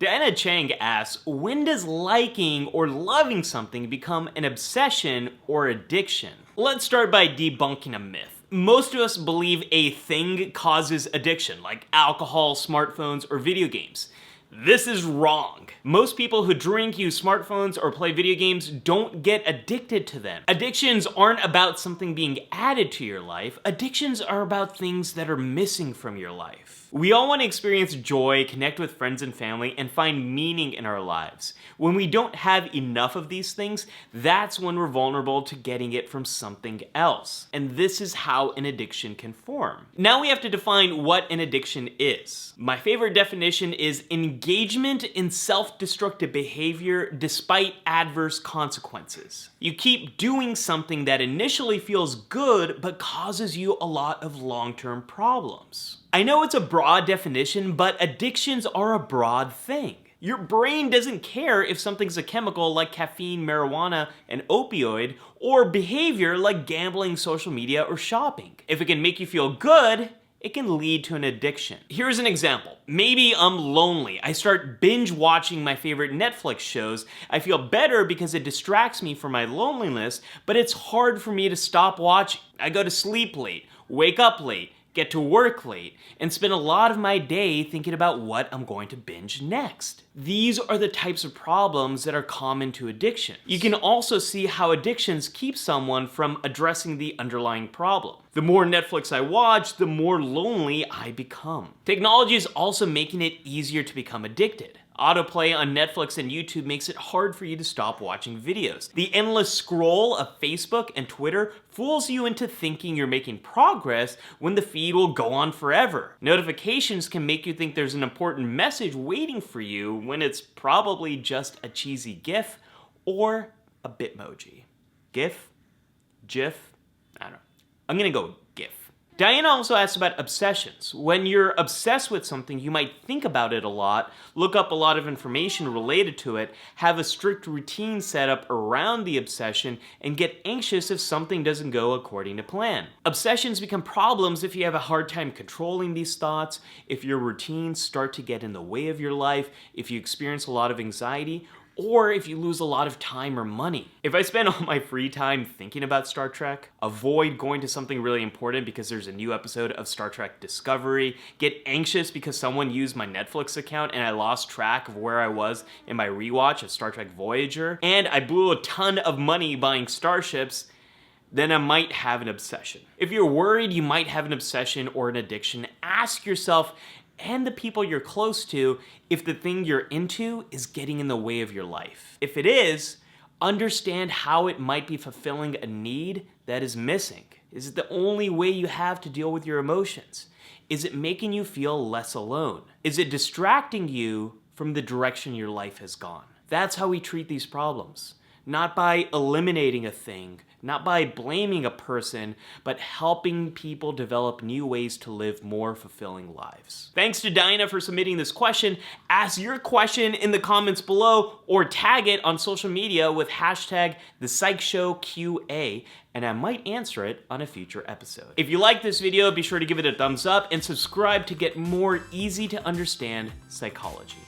Diana Chang asks, when does liking or loving something become an obsession or addiction? Let's start by debunking a myth. Most of us believe a thing causes addiction, like alcohol, smartphones, or video games. This is wrong. Most people who drink, use smartphones, or play video games don't get addicted to them. Addictions aren't about something being added to your life. Addictions are about things that are missing from your life. We all want to experience joy, connect with friends and family, and find meaning in our lives. When we don't have enough of these things, that's when we're vulnerable to getting it from something else. And this is how an addiction can form. Now we have to define what an addiction is. My favorite definition is engagement in self-destructive behavior despite adverse consequences. You keep doing something that initially feels good but causes you a lot of long-term problems. I know it's a broad definition, but addictions are a broad thing. Your brain doesn't care if something's a chemical like caffeine, marijuana, an opioid, or behavior like gambling, social media, or shopping. If it can make you feel good, it can lead to an addiction. Here's an example. Maybe I'm lonely. I start binge watching my favorite Netflix shows. I feel better because it distracts me from my loneliness, but it's hard for me to stop watching. I go to sleep late, wake up late, get to work late, and spend a lot of my day thinking about what I'm going to binge next. These are the types of problems that are common to addiction. You can also see how addictions keep someone from addressing the underlying problem. The more Netflix I watch, the more lonely I become. Technology is also making it easier to become addicted. Autoplay on Netflix and YouTube makes it hard for you to stop watching videos. The endless scroll of Facebook and Twitter fools you into thinking you're making progress when the feed will go on forever. Notifications can make you think there's an important message waiting for you when it's probably just a cheesy GIF or a Bitmoji. GIF? GIF? I don't know. I'm gonna go with GIF. Diana also asked about obsessions. When you're obsessed with something, you might think about it a lot, look up a lot of information related to it, have a strict routine set up around the obsession, and get anxious if something doesn't go according to plan. Obsessions become problems if you have a hard time controlling these thoughts, if your routines start to get in the way of your life, if you experience a lot of anxiety, or if you lose a lot of time or money. If I spend all my free time thinking about Star Trek, avoid going to something really important because there's a new episode of Star Trek Discovery, get anxious because someone used my Netflix account and I lost track of where I was in my rewatch of Star Trek Voyager, and I blew a ton of money buying starships, then I might have an obsession. If you're worried you might have an obsession or an addiction, ask yourself and the people you're close to if the thing you're into is getting in the way of your life. If it is, understand how it might be fulfilling a need that is missing. Is it the only way you have to deal with your emotions? Is it making you feel less alone? Is it distracting you from the direction your life has gone? That's how we treat these problems. Not by eliminating a thing, not by blaming a person, but helping people develop new ways to live more fulfilling lives. Thanks to Diana for submitting this question. Ask your question in the comments below or tag it on social media with hashtag ThePsychShowQA, and I might answer it on a future episode. If you like this video, be sure to give it a thumbs up and subscribe to get more easy to understand psychology.